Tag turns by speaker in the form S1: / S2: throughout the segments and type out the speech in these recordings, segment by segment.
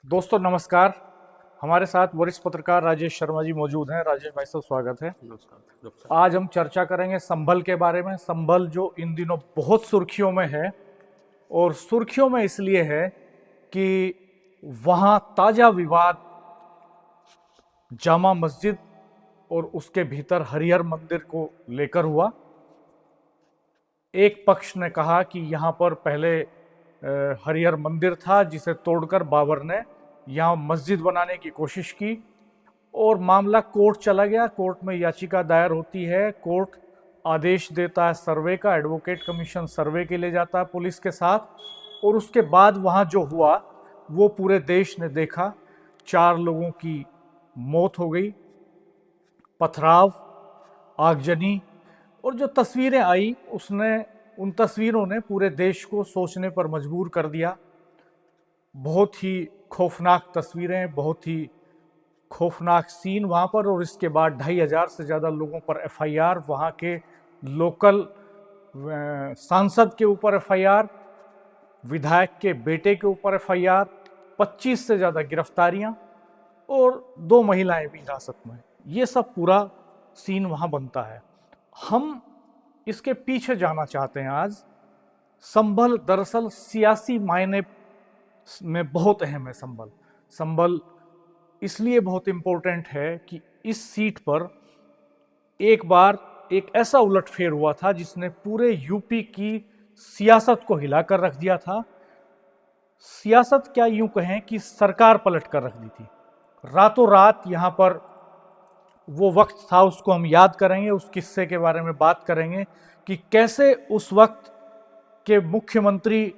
S1: दोस्तों नमस्कार। हमारे साथ वरिष्ठ पत्रकार राजेश शर्मा जी मौजूद हैं। राजेश भाई साहब स्वागत है।
S2: नमस्कार।
S1: आज हम चर्चा करेंगे संभल के बारे में। संभल जो इन दिनों बहुत सुर्खियों में है, और सुर्खियों में इसलिए है कि वहाँ ताजा विवाद जामा मस्जिद और उसके भीतर हरिहर मंदिर को लेकर हुआ। एक पक्ष ने कहा कि यहाँ पर पहले हरिहर मंदिर था जिसे तोड़कर बाबर ने यहाँ मस्जिद बनाने की कोशिश की, और मामला कोर्ट चला गया। कोर्ट में याचिका दायर होती है, कोर्ट आदेश देता है सर्वे का, एडवोकेट कमीशन सर्वे के लिए जाता है पुलिस के साथ, और उसके बाद वहाँ जो हुआ वो पूरे देश ने देखा। 4 लोगों की मौत हो गई, पथराव, आगजनी, और जो तस्वीरें आई उन तस्वीरों ने पूरे देश को सोचने पर मजबूर कर दिया। बहुत ही खौफनाक तस्वीरें, बहुत ही खौफनाक सीन वहाँ पर। और इसके बाद 2500 से ज़्यादा लोगों पर एफआईआर, वहाँ के लोकल सांसद के ऊपर एफआईआर, विधायक के बेटे के ऊपर एफआईआर, 25 से ज़्यादा गिरफ्तारियाँ, और 2 महिलाएं भी हिरासत में। ये सब पूरा सीन वहाँ बनता है। हम इसके पीछे जाना चाहते हैं आज। संभल दरअसल सियासी मायने में बहुत अहम है। संभल इसलिए बहुत इंपॉर्टेंट है कि इस सीट पर एक बार एक ऐसा उलटफेर हुआ था जिसने पूरे यूपी की सियासत को हिलाकर रख दिया था। सियासत क्या, यूं कहें कि सरकार पलट कर रख दी थी। रातों रात यहाँ पर वो वक्त था, उसको हम याद करेंगे, उस किस्से के बारे में बात करेंगे कि कैसे उस वक्त के मुख्यमंत्री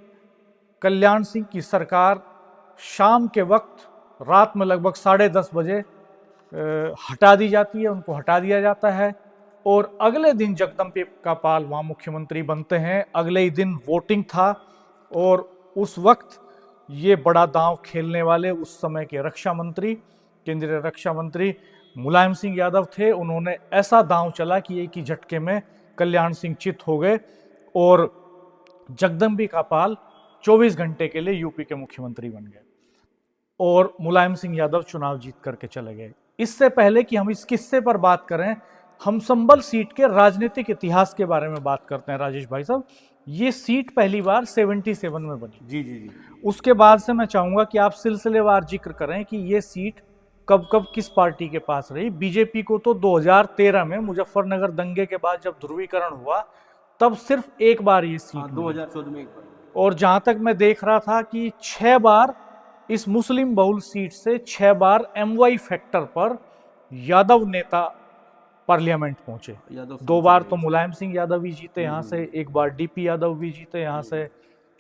S1: कल्याण सिंह की सरकार शाम के वक्त रात में लगभग 10:30 बजे हटा दी जाती है, उनको हटा दिया जाता है। और अगले दिन जगदम्बिका पाल वहाँ मुख्यमंत्री बनते हैं। अगले ही दिन वोटिंग था, और उस वक्त ये बड़ा दांव खेलने वाले उस समय के रक्षा मंत्री, केंद्रीय रक्षा मंत्री मुलायम सिंह यादव थे। उन्होंने ऐसा दांव चला कि एक ही झटके में कल्याण सिंह चित हो गए, और जगदम्बिका पाल 24 घंटे के लिए यूपी के मुख्यमंत्री बन गए, और मुलायम सिंह यादव चुनाव जीत करके चले गए। इससे पहले कि हम इस किस्से पर बात करें, हम संभल सीट के राजनीतिक इतिहास के बारे में बात करते हैं। राजेश भाई साहब, ये सीट पहली बार 77 में बनी।
S2: जी।
S1: उसके बाद से मैं चाहूंगा कि आप सिलसिलेवार जिक्र करें कि ये सीट कब कब किस पार्टी के पास रही। बीजेपी को तो 2013 में मुजफ्फरनगर दंगे के बाद जब ध्रुवीकरण हुआ तब सिर्फ एक बार ये सीट
S2: 2014 में एक बार।
S1: और जहां तक मैं देख रहा था कि 6 बार इस मुस्लिम बहुल सीट से 6 बार एमवाई फैक्टर पर यादव नेता पार्लियामेंट पहुंचे। 2 बार तो मुलायम सिंह यादव ही जीते यहाँ से, एक बार डीपी यादव भी जीते यहाँ से,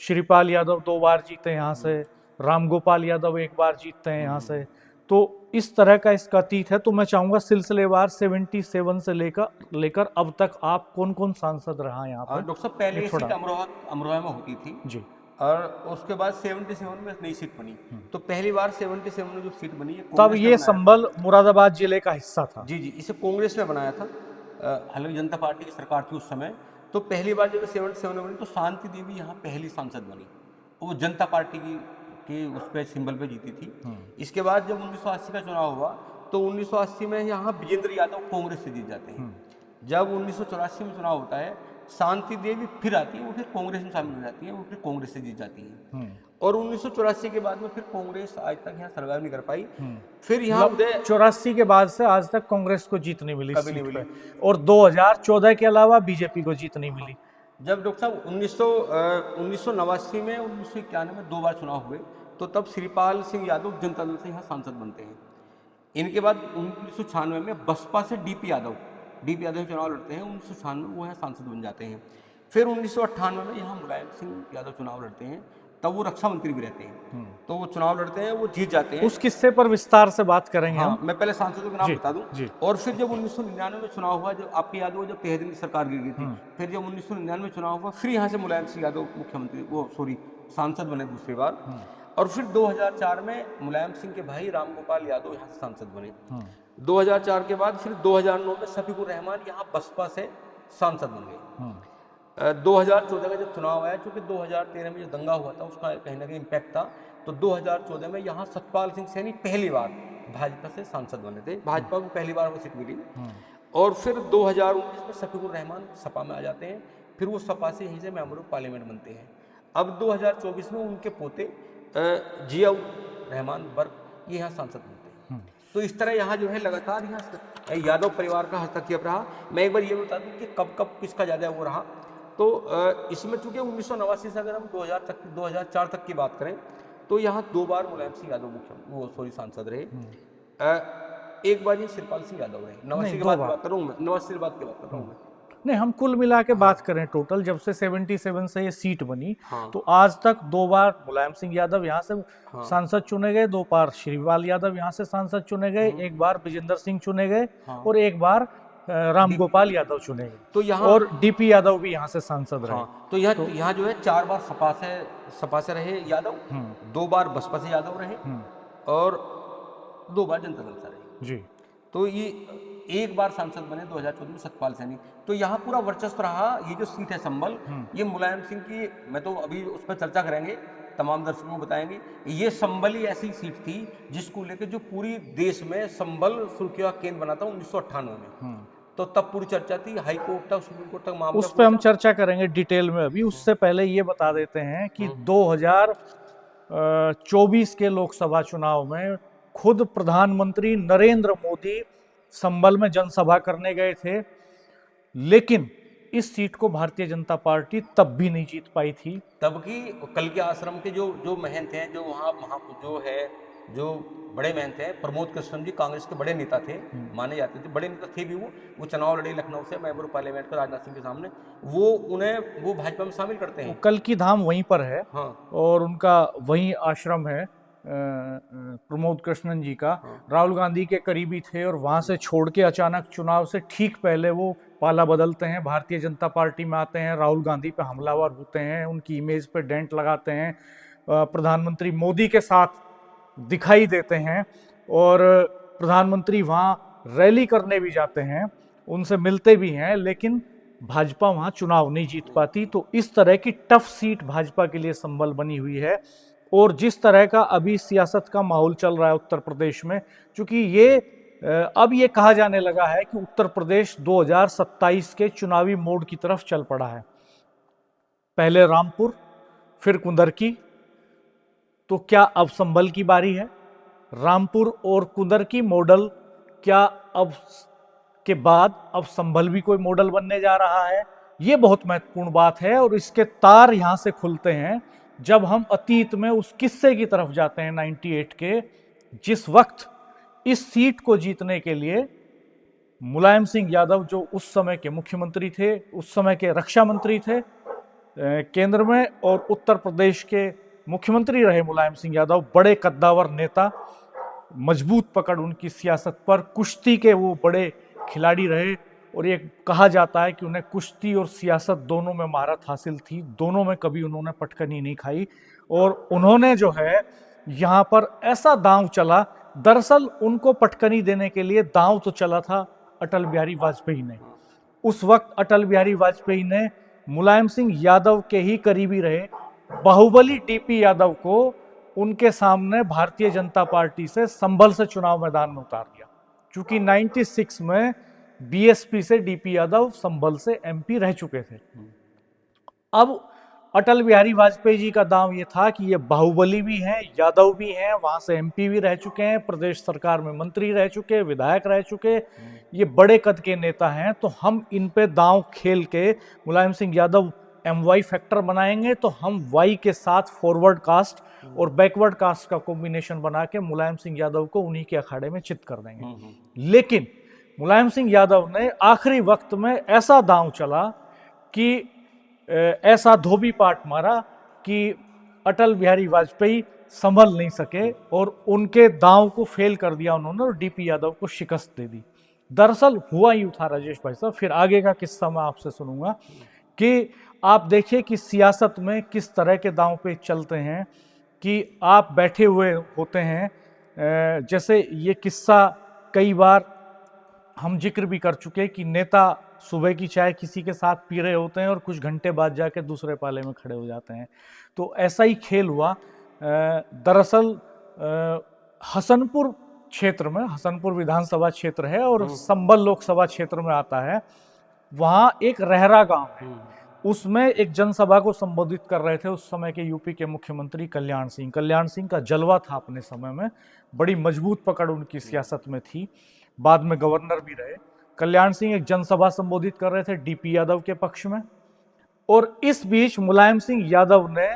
S1: श्रीपाल यादव 2 बार जीते यहाँ से, रामगोपाल यादव 1 बार जीतते हैं यहाँ से। तो इस तरह का इसका अतीत है। तो मैं चाहूंगा सिलसिलेवार 77 से लेकर अब तक आप कौन कौन सांसद रहा यहाँ पर।
S2: डॉक्टर साहब, पहले ये सीट अमरोहा में होती थी
S1: जी,
S2: और उसके बाद 77 में नई सीट बनी। तो पहली बार 77 में जो सीट बनी है,
S1: तब ये संभल मुरादाबाद जिले का हिस्सा था।
S2: जी, इसे कांग्रेस ने बनाया था। हालांकि जनता पार्टी की सरकार थी उस समय। तो पहली बार जब 77 में बनी तो शांति देवी यहाँ पहली सांसद बनी, वो जनता पार्टी की उस पर सिंबल पे जीती थी। इसके बाद जब 1980 का चुनाव हुआ तो 1980 में यहाँ विजेंद्र यादव कांग्रेस से जीत जाते हैं। जब 1984 में चुनाव होता है, शांति देवी फिर आती है, वो फिर कांग्रेस में शामिल हो जाती है, वो फिर कांग्रेस से जीत जाती है। और 1984 के बाद में फिर कांग्रेस आज तक यहाँ सरकार नहीं कर पाई। फिर यहाँ उदय
S1: 84 के बाद से आज तक कांग्रेस को जीत नहीं मिली,
S2: कभी नहीं मिली।
S1: और 2014 के अलावा बीजेपी को जीत नहीं मिली।
S2: जब डॉक्टर साहब 1989 में 1991 में 2 बार चुनाव हुए तो तब श्रीपाल सिंह यादव जनता दल से यहाँ सांसद बनते हैं। इनके बाद 1996 में बसपा से डीपी यादव चुनाव लड़ते हैं। 1996 में वो यहाँ सांसद बन जाते हैं। फिर 1998 में यहाँ मुलायम सिंह यादव चुनाव लड़ते हैं, तब वो रक्षा मंत्री भी रहते हैं। तो वो चुनाव लड़ते हैं, वो जीत जाते हैं।
S1: उस किस्से पर विस्तार से बात करेंगे हम।
S2: मैं पहले सांसदों के नाम बता दूं।
S1: जी।
S2: और फिर जब 1999 में चुनाव हुआ, जब आपकी याद हो जब 13 दिन की सरकार गिर गई थी, फिर जब 1999 में चुनाव हुआ, फिर यहाँ से मुलायम सिंह यादव सांसद बने दूसरी बार। और फिर 2004 में मुलायम सिंह के भाई रामगोपाल यादव यहाँ से सांसद बने। 2004 के बाद फिर 2009 में शफीकुर रहमान यहाँ बसपा से सांसद बन गए। 2014 का जब चुनाव आया, चूंकि 2013 में जो दंगा हुआ था उसका कहीं ना कहीं इम्पैक्ट था, तो 2014 में यहाँ सतपाल सिंह सैनी पहली बार भाजपा से सांसद बने थे, भाजपा को पहली बार वो सीट मिली। और फिर 2019 में शफीकुर रहमान सपा में आ जाते हैं, फिर वो सपा से यहीं से मेंबर ऑफ पार्लियामेंट बनते हैं। अब 2024 में उनके पोते जियाउर रहमान बर्क ये यहाँ सांसद बनते हैं। तो इस तरह यहाँ जो है लगातार यहाँ यादव परिवार का हस्तक्षेप रहा। मैं एक बार ये बता दूं कि कब कब किसका ज़्यादा वो रहा। तो इसमें चूंकि 1989 से अगर हम 2004 तक की बात करें तो यहाँ 2 बार मुलायम सिंह यादव सांसद रहे। एक बार ये शिवपाल सिंह यादव रहे। 89 की बात कर रहा हूँ मैं, 89 की बात कर रहा हूँ मैं।
S1: नहीं, हम कुल मिला के बात करें टोटल जब से 77 से ये सीट बनी, तो आज तक 2 बार मुलायम सिंह यादव यहाँ से सांसद चुने गए, 2 बार श्रीपाल यादव यहाँ से सांसद चुने गए, 1 बार विजेंद्र सिंह चुने गए और 1 बार रामगोपाल यादव चुने गए। तो यहाँ और डीपी यादव भी यहाँ से सांसद रहे।
S2: तो यहाँ जो है 4 बार सपा से रहे यादव, 2 बार बसपा से यादव रहे और 2 बार जनता दल से रहे जी। तो ये 1 बार सांसद बने 2014 में सतपाल सैनी। तो यहाँ पूरा वर्चस्व रहा। ये जो सीट है संभल, ये मुलायम सिंह की, मैं तो अभी उस पर चर्चा करेंगे, तमाम दर्शकों को बताएंगे। ये संभल ही ऐसी सीट थी जिसको लेकर जो पूरी देश में संभल सुर्खियों का केंद्र बना था 1998 में। तो तब पूरी चर्चा थी, हाई कोर्ट तक, सुप्रीम कोर्ट तक मामला।
S1: उस पर हम चर्चा करेंगे डिटेल में। अभी उससे पहले ये बता देते हैं कि 2024 के लोकसभा चुनाव में खुद प्रधानमंत्री नरेंद्र मोदी संभल में जनसभा करने गए थे, लेकिन इस सीट को भारतीय जनता पार्टी तब भी नहीं जीत पाई थी।
S2: तब की कल के आश्रम के जो महंत हैं, जो वहाँ जो है, जो बड़े महंत हैं, प्रमोद कृष्णन जी कांग्रेस के बड़े नेता थे, माने जाते थे, बड़े नेता थे भी। वो चुनाव लड़े लखनऊ से मेंबर ऑफ पार्लियामेंट का राजनाथ सिंह के सामने। वो भाजपा में शामिल करते हैं।
S1: कल की धाम वहीं पर है। और उनका वहीं आश्रम है प्रमोद कृष्णन जी का। राहुल गांधी के करीबी थे और वहां से छोड़ के अचानक चुनाव से ठीक पहले वो पाला बदलते हैं, भारतीय जनता पार्टी में आते हैं, राहुल गांधी पे हमलावर होते हैं, उनकी इमेज पे डेंट लगाते हैं, प्रधानमंत्री मोदी के साथ दिखाई देते हैं और प्रधानमंत्री वहां रैली करने भी जाते हैं, उनसे मिलते भी हैं, लेकिन भाजपा वहां चुनाव नहीं जीत पाती। तो इस तरह की टफ सीट भाजपा के लिए संभल बनी हुई है। और जिस तरह का अभी सियासत का माहौल चल रहा है उत्तर प्रदेश में, क्योंकि अब ये कहा जाने लगा है कि उत्तर प्रदेश 2027 के चुनावी मोड की तरफ चल पड़ा है। पहले रामपुर, फिर कुंदरकी, तो क्या अब संभल की बारी है? रामपुर और कुंदरकी मॉडल क्या अब के बाद अब संभल भी कोई मॉडल बनने जा रहा है? ये बहुत महत्वपूर्ण बात है और इसके तार यहां से खुलते हैं जब हम अतीत में उस किस्से की तरफ जाते हैं 98 के, जिस वक्त इस सीट को जीतने के लिए मुलायम सिंह यादव, जो उस समय के मुख्यमंत्री थे, उस समय के रक्षा मंत्री थे केंद्र में, और उत्तर प्रदेश के मुख्यमंत्री रहे मुलायम सिंह यादव, बड़े कद्दावर नेता, मजबूत पकड़ उनकी सियासत पर, कुश्ती के वो बड़े खिलाड़ी रहे। और ये कहा जाता है कि उन्हें कुश्ती और सियासत दोनों में महारत हासिल थी, दोनों में कभी उन्होंने पटकनी नहीं खाई। और उन्होंने जो है यहाँ पर ऐसा दांव चला, दरअसल उनको पटकनी देने के लिए दांव तो चला था अटल बिहारी वाजपेयी ने। उस वक्त अटल बिहारी वाजपेयी ने मुलायम सिंह यादव के ही करीबी रहे बाहुबली डीपी यादव को उनके सामने भारतीय जनता पार्टी से संभल से चुनाव मैदान में उतार दिया, क्योंकि 96 में बीएसपी से डीपी यादव संभल से एमपी रह चुके थे। अब अटल बिहारी वाजपेयी जी का दांव ये था कि ये बाहुबली भी हैं, यादव भी हैं, वहां से एमपी भी रह चुके हैं, प्रदेश सरकार में मंत्री रह चुके, विधायक रह चुके, ये बड़े कद के नेता हैं, तो हम इन पे दांव खेल के मुलायम सिंह यादव MY फैक्टर बनाएंगे, तो हम Y के साथ फॉरवर्ड कास्ट और बैकवर्ड कास्ट का कॉम्बिनेशन बना के मुलायम सिंह यादव को उन्हीं के अखाड़े में चित कर देंगे। लेकिन मुलायम सिंह यादव ने आखिरी वक्त में ऐसा दांव चला कि ऐसा धोबी पाट मारा कि अटल बिहारी वाजपेयी संभल नहीं सके और उनके दांव को फेल कर दिया उन्होंने और डीपी यादव को शिकस्त दे दी। दरअसल हुआ यूं था राजेश भाई साहब, फिर आगे का किस्सा मैं आपसे सुनूंगा, कि आप देखिए कि सियासत में किस तरह के दांव पे चलते हैं कि आप बैठे हुए होते हैं, जैसे ये किस्सा कई बार हम जिक्र भी कर चुके कि नेता सुबह की चाय किसी के साथ पी रहे होते हैं और कुछ घंटे बाद जाके दूसरे पाले में खड़े हो जाते हैं। तो ऐसा ही खेल हुआ दरअसल हसनपुर क्षेत्र में, हसनपुर विधानसभा क्षेत्र है और संबल लोकसभा क्षेत्र में आता है, वहाँ एक रहरा गांव है, उसमें एक जनसभा को संबोधित कर रहे थे उस समय के यूपी के मुख्यमंत्री कल्याण सिंह। कल्याण सिंह का जलवा था अपने समय में, बड़ी मजबूत पकड़ उनकी सियासत में थी, बाद में गवर्नर भी रहे। कल्याण सिंह एक जनसभा संबोधित कर रहे थे डीपी यादव के पक्ष में, और इस बीच मुलायम सिंह यादव ने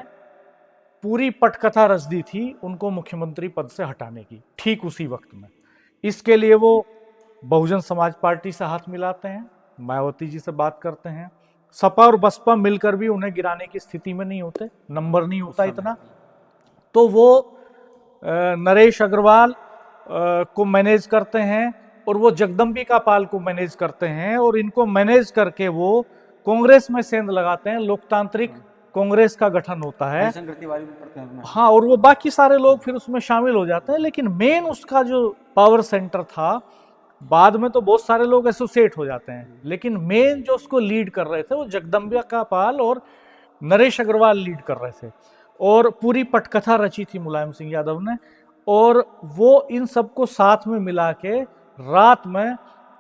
S1: पूरी पटकथा रच दी थी उनको मुख्यमंत्री पद से हटाने की, ठीक उसी वक्त में। इसके लिए वो बहुजन समाज पार्टी से हाथ मिलाते हैं, मायावती जी से बात करते हैं, सपा और बसपा मिलकर भी उन्हें गिराने की स्थिति में नहीं होते, नंबर नहीं होता इतना, तो वो नरेश अग्रवाल को मैनेज करते हैं और वो जगदम्बिका पाल को मैनेज करते हैं, और इनको मैनेज करके वो कांग्रेस में सेंध लगाते हैं, लोकतांत्रिक कांग्रेस का गठन होता है। हाँ, और वो बाकी सारे लोग फिर उसमें शामिल हो जाते हैं, लेकिन मेन उसका जो पावर सेंटर था, बाद में तो बहुत सारे लोग एसोसिएट हो जाते हैं, लेकिन मेन जो उसको लीड कर रहे थे वो जगदम्बिका पाल और नरेश अग्रवाल लीड कर रहे थे, और पूरी पटकथा रची थी मुलायम सिंह यादव ने। और वो इन सबको साथ में मिला के रात में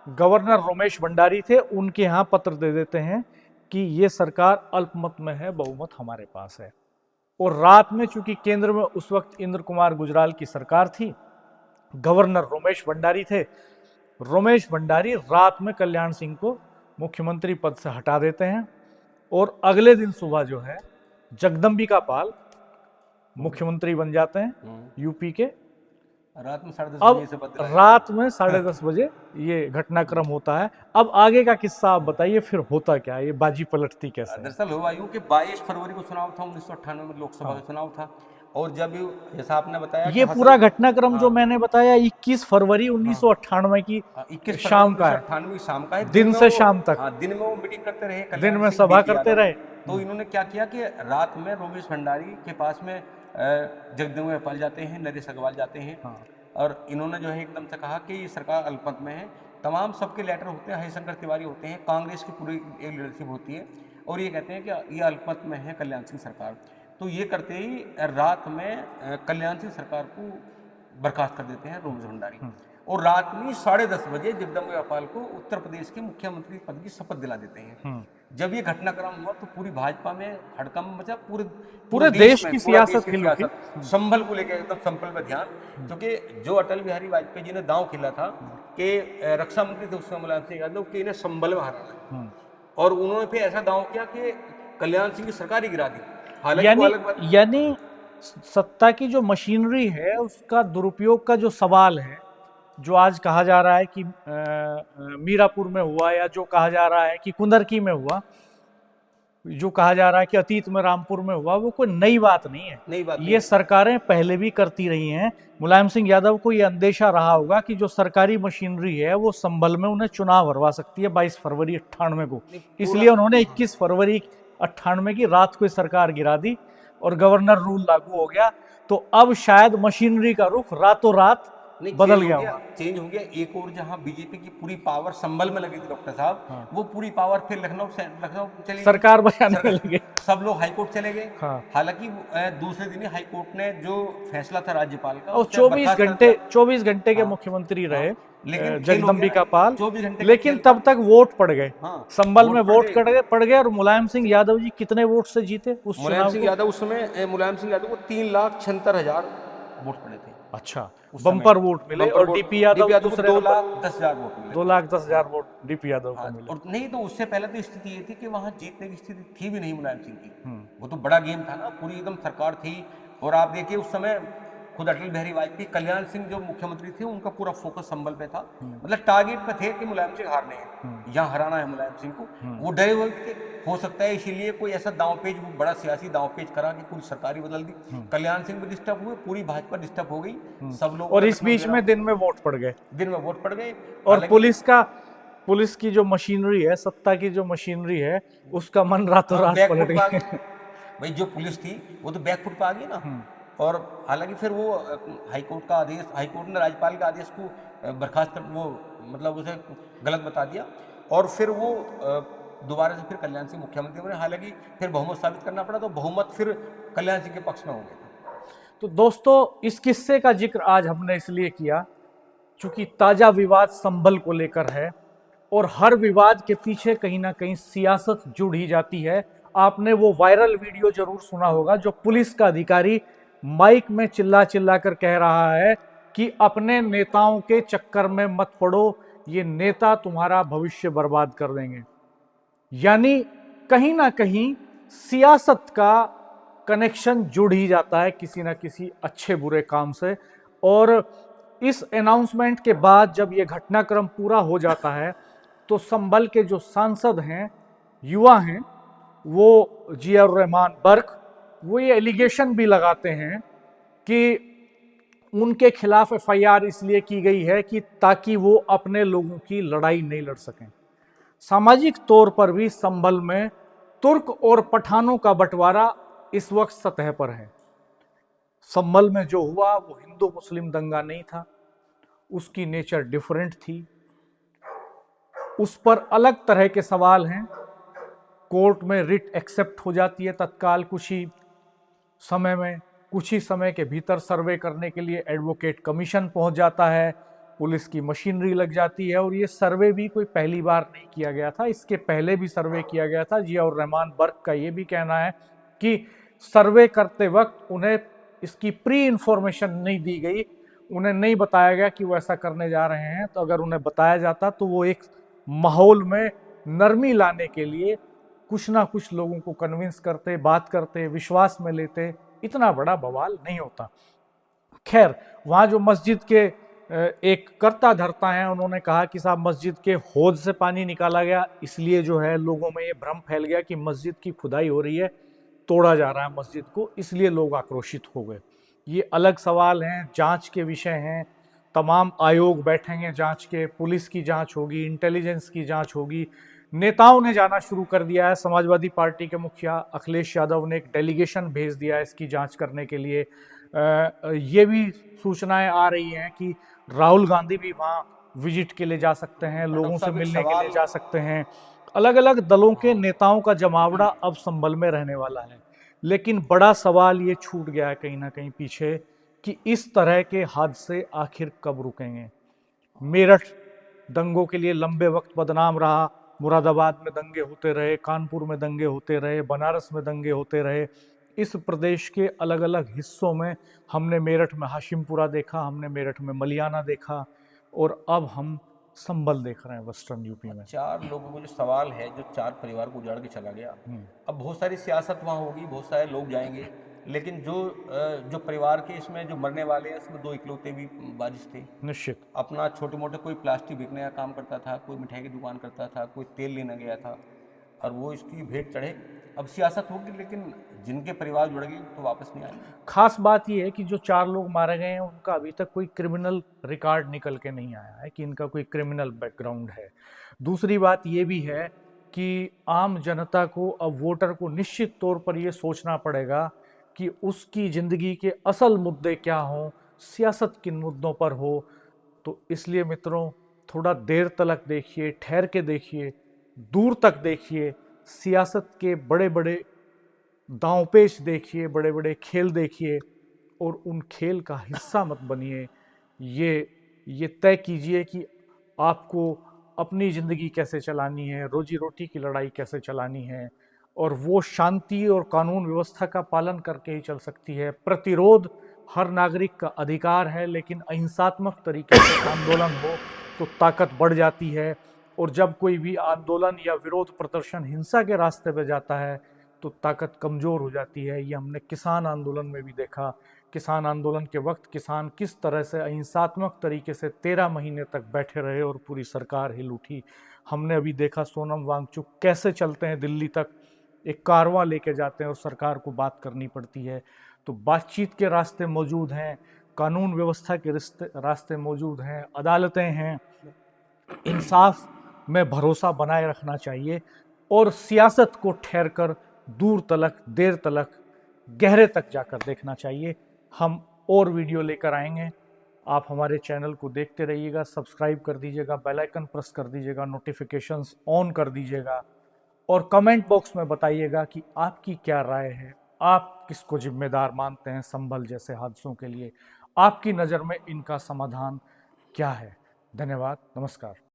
S1: गवर्नर रोमेश भंडारी थे, उनके यहाँ पत्र दे देते हैं कि ये सरकार अल्पमत में है, बहुमत हमारे पास है। और रात में, चूंकि केंद्र में उस वक्त इंद्र कुमार गुजराल की सरकार थी, गवर्नर रोमेश भंडारी थे, रोमेश भंडारी रात में कल्याण सिंह को मुख्यमंत्री पद से हटा देते हैं, और अगले दिन सुबह जो है जगदम्बिका पाल मुख्यमंत्री बन जाते हैं यूपी के।
S2: रात में 10:30
S1: अब
S2: बजे से बदला है।
S1: रात में 10:30 बजे ये घटनाक्रम होता है। अब आगे का किस्सा आप बताइए, फिर होता क्या, ये बाजी पलटती कैसे?
S2: दरअसल हुआ यूं कि 22 फरवरी को चुनाव था, 1998 में लोकसभा का चुनाव था, और जब जैसा आपने बताया
S1: ये पूरा घटनाक्रम जो मैंने बताया 21 फरवरी 1998 की
S2: 21
S1: शाम का है,
S2: 1998 शाम का है,
S1: दिन से शाम तक।
S2: दिन में वो मीटिंग करते रहे,
S1: दिन में सभा करते रहे।
S2: तो इन्होंने क्या किया कि रात में रोमेश भंडारी के पास में जगदम्बिका पाल जाते हैं, नरेश अग्रवाल जाते हैं, और इन्होंने जो है एकदम से कहा कि ये सरकार अल्पमत में है, तमाम सबके लेटर होते हैं, हरिशंकर तिवारी होते हैं, कांग्रेस की पूरी एक लीडरशिप होती है, और ये कहते हैं कि ये अल्पमत में है कल्याण सिंह सरकार। तो ये करते ही रात में कल्याण सिंह सरकार को बर्खास्त कर देते हैं रोमेश भंडारी, और रात में 10:30 बजे जगदम्बिका पाल को उत्तर प्रदेश के मुख्यमंत्री पद की शपथ दिला देते हैं। जब ये घटनाक्रम हुआ तो पूरी भाजपा में हड़कंप मचा, पूरे देश की सियासत हिल गई, संभल को लेकर एकदम संभल में ध्यान, क्योंकि जो अटल बिहारी वाजपेयी जी ने दांव खेला था कि रक्षा मंत्री थे उसमें मुलायम सिंह यादव कि इन्हें संभल में हराना, और उन्होंने फिर ऐसा दांव किया कि कल्याण सिंह की सरकार ही गिरा दी।
S1: यानी सत्ता की जो मशीनरी है उसका दुरुपयोग का जो सवाल है, जो आज कहा जा रहा है कि मीरापुर में हुआ, या जो कहा जा रहा है कि कुंदरकी में हुआ, जो कहा जा रहा है कि अतीत में रामपुर में हुआ, वो कोई नई बात नहीं है,
S2: नई बात
S1: ये सरकारें पहले भी करती रही हैं। मुलायम सिंह यादव को ये अंदेशा रहा होगा कि जो सरकारी मशीनरी है वो संभल में उन्हें चुनाव हरवा सकती है 22 फरवरी 98 को, इसलिए उन्होंने 21 फरवरी 98 की रात को सरकार गिरा दी और गवर्नर रूल लागू हो गया। तो अब शायद मशीनरी का रुख रातों रात बदल गया,
S2: चेंज हो गया। एक और जहां बीजेपी की पूरी पावर संभल में लगी थी डॉक्टर साहब, वो पूरी पावर फिर लखनऊ चली, सरकार
S1: बचाने लगे,
S2: सब लोग हाईकोर्ट चले गए। हालांकि दूसरे दिन हाईकोर्ट ने जो फैसला था राज्यपाल का,
S1: और 24 घंटे के मुख्यमंत्री रहे जगदम्बिका पाल, लेकिन तब तक वोट पड़ गए, संभल में वोट पड़ गए, और मुलायम सिंह यादव जी कितने वोट से जीते उस चुनाव?
S2: मुलायम सिंह यादव उस समय मुलायम सिंह यादव को 3,76,000 वोट पड़े थे।
S1: अच्छा, बम्पर वोट मिले, और डीपी यादव
S2: 2,10,000 वोट मिले,
S1: 2,10,000 वोट डीपी यादव को मिले।
S2: और नहीं तो उससे पहले तो स्थिति ये थी कि वहां जीतने की स्थिति थी भी नहीं मुलायम सिंह की, वो तो बड़ा गेम था ना, पूरी एकदम सरकार थी। और आप देखिए उस समय खुद अटल बिहारी वाजपेयी, कल्याण सिंह जो मुख्यमंत्री थे, उनका पूरा फोकस संभल पे था, मतलब टारगेट पे थे कि मुलायम सिंह हारने हैं, यहाँ हराना है मुलायम सिंह को, वो डरे हुए थे। हो सकता है इसीलिए कोई ऐसा दांवपेच, वो बड़ा सियासी दांवपेच करा कि पूरी सरकार ही बदल दी। कल्याण सिंह भी डिस्टर्ब हुए, पूरी भाजपा डिस्टर्ब हो गई, सब लोग,
S1: और इस बीच में दिन में वोट पड़ गए, और पुलिस की जो मशीनरी है, सत्ता की जो मशीनरी है, उसका मन रातों रात पलट गया।
S2: भाई जो पुलिस थी वो तो बैकफुट पे आ गई ना, और हालांकि फिर वो हाईकोर्ट ने राज्यपाल के आदेश को बर्खास्त कर, वो मतलब उसे गलत बता दिया, और फिर वो दोबारा से फिर कल्याण सिंह मुख्यमंत्री बने। हालांकि फिर बहुमत साबित करना पड़ा, तो बहुमत फिर कल्याण सिंह के पक्ष में हो गया।
S1: तो दोस्तों, इस किस्से का जिक्र आज हमने इसलिए किया क्योंकि ताजा विवाद संभल को लेकर है और हर विवाद के पीछे कहीं ना कहीं सियासत जुड़ ही जाती है। आपने वो वायरल वीडियो जरूर सुना होगा जो पुलिस का अधिकारी माइक में चिल्ला चिल्ला कर कह रहा है कि अपने नेताओं के चक्कर में मत पड़ो, ये नेता तुम्हारा भविष्य बर्बाद कर देंगे। यानी कहीं ना कहीं सियासत का कनेक्शन जुड़ ही जाता है किसी ना किसी अच्छे बुरे काम से। और इस अनाउंसमेंट के बाद जब ये घटनाक्रम पूरा हो जाता है तो संभल के जो सांसद हैं, युवा हैं, वो जियाउर रहमान बर्क, वो ये एलिगेशन भी लगाते हैं कि उनके खिलाफ एफआईआर इसलिए की गई है कि ताकि वो अपने लोगों की लड़ाई नहीं लड़ सकें। सामाजिक तौर पर भी संभल में तुर्क और पठानों का बंटवारा इस वक्त सतह पर है। संभल में जो हुआ वो हिंदू मुस्लिम दंगा नहीं था, उसकी नेचर डिफरेंट थी, उस पर अलग तरह के सवाल हैं। कोर्ट में रिट एक्सेप्ट हो जाती है तत्काल, कुछ ही समय में, कुछ ही समय के भीतर सर्वे करने के लिए एडवोकेट कमीशन पहुंच जाता है, पुलिस की मशीनरी लग जाती है। और ये सर्वे भी कोई पहली बार नहीं किया गया था, इसके पहले भी सर्वे किया गया था। जियाउर रहमान बर्क का ये भी कहना है कि सर्वे करते वक्त उन्हें इसकी प्री इंफॉर्मेशन नहीं दी गई, उन्हें नहीं बताया गया कि वो ऐसा करने जा रहे हैं। तो अगर उन्हें बताया जाता तो वो एक माहौल में नरमी लाने के लिए कुछ ना कुछ लोगों को कन्विंस करते, बात करते, विश्वास में लेते, इतना बड़ा बवाल नहीं होता। खैर, वहाँ जो मस्जिद के एक कर्ता धर्ता हैं, उन्होंने कहा कि साहब मस्जिद के हौज से पानी निकाला गया, इसलिए जो है लोगों में ये भ्रम फैल गया कि मस्जिद की खुदाई हो रही है, तोड़ा जा रहा है मस्जिद को, इसलिए लोग आक्रोशित हो गए। ये अलग सवाल हैं, जांच के विषय हैं, तमाम आयोग बैठेंगे जांच के, पुलिस की जांच होगी, इंटेलिजेंस की जांच होगी। नेताओं ने जाना शुरू कर दिया है। समाजवादी पार्टी के मुखिया अखिलेश यादव ने एक डेलीगेशन भेज दिया है इसकी जांच करने के लिए। ये भी सूचनाएं आ रही हैं कि राहुल गांधी भी वहाँ विजिट के लिए जा सकते हैं, लोगों से मिलने के लिए जा सकते हैं। अलग अलग दलों के नेताओं का जमावड़ा अब संभल में रहने वाला है। लेकिन बड़ा सवाल ये छूट गया है कहीं ना कहीं पीछे कि इस तरह के हादसे आखिर कब रुकेंगे। मेरठ दंगों के लिए लंबे वक्त बदनाम रहा, मुरादाबाद में दंगे होते रहे, कानपुर में दंगे होते रहे, बनारस में दंगे होते रहे। इस प्रदेश के अलग अलग हिस्सों में हमने मेरठ में हाशिमपुरा देखा, हमने मेरठ में मलियाना देखा, और अब हम संभल देख रहे हैं वेस्टर्न यूपी में।
S2: 4 लोगों को जो सवाल है, जो 4 परिवार को उजाड़ के चला गया, अब बहुत सारी सियासत वहाँ होगी, बहुत सारे लोग जाएंगे, लेकिन जो परिवार के इसमें जो मरने वाले हैं, इसमें 2 इकलौते भी बारिश थे।
S1: निश्चित।
S2: अपना छोटे मोटे कोई प्लास्टिक बेचने का काम करता था, कोई मिठाई की दुकान करता था, कोई तेल लेने गया था, और वो इसकी भेंट चढ़े। अब सियासत होगी, लेकिन जिनके परिवार जुड़ गए तो वापस नहीं आएंगे।
S1: खास बात यह है कि जो 4 लोग मारे गए हैं उनका अभी तक कोई क्रिमिनल रिकॉर्ड निकल के नहीं आया है कि इनका कोई क्रिमिनल बैकग्राउंड है। दूसरी बात यह भी है कि आम जनता को, अब वोटर को निश्चित तौर पर यह सोचना पड़ेगा कि उसकी जिंदगी के असल मुद्दे क्या हों, सियासत किन मुद्दों पर हो। तो इसलिए मित्रों, थोड़ा देर तक देखिए, ठहर के देखिए, दूर तक देखिए, सियासत के बड़े बड़े दांवपेच देखिए, बड़े बड़े खेल देखिए, और उन खेल का हिस्सा मत बनिए। ये तय कीजिए कि आपको अपनी ज़िंदगी कैसे चलानी है, रोजी रोटी की लड़ाई कैसे चलानी है, और वो शांति और कानून व्यवस्था का पालन करके ही चल सकती है। प्रतिरोध हर नागरिक का अधिकार है, लेकिन अहिंसात्मक तरीके से आंदोलन हो तो ताकत बढ़ जाती है। और जब कोई भी आंदोलन या विरोध प्रदर्शन हिंसा के रास्ते पे जाता है तो ताकत कमज़ोर हो जाती है। ये हमने किसान आंदोलन में भी देखा। किसान आंदोलन के वक्त किसान किस तरह से अहिंसात्मक तरीके से 13 महीने तक बैठे रहे और पूरी सरकार हिल उठी। हमने अभी देखा सोनम वांगचुक कैसे चलते हैं दिल्ली तक, एक कारवां लेके जाते हैं और सरकार को बात करनी पड़ती है। तो बातचीत के रास्ते मौजूद हैं, कानून व्यवस्था के रास्ते मौजूद हैं, अदालतें हैं। इंसाफ में भरोसा बनाए रखना चाहिए और सियासत को ठहर कर दूर तलक, देर तलक, गहरे तक जाकर देखना चाहिए। हम और वीडियो लेकर आएंगे। आप हमारे चैनल को देखते रहिएगा, सब्सक्राइब कर दीजिएगा, बेल आइकन प्रेस कर दीजिएगा, नोटिफिकेशंस ऑन कर दीजिएगा, और कमेंट बॉक्स में बताइएगा कि आपकी क्या राय है, आप किसको जिम्मेदार मानते हैं संभल जैसे हादसों के लिए? आपकी नज़र में इनका समाधान क्या है? धन्यवाद, नमस्कार।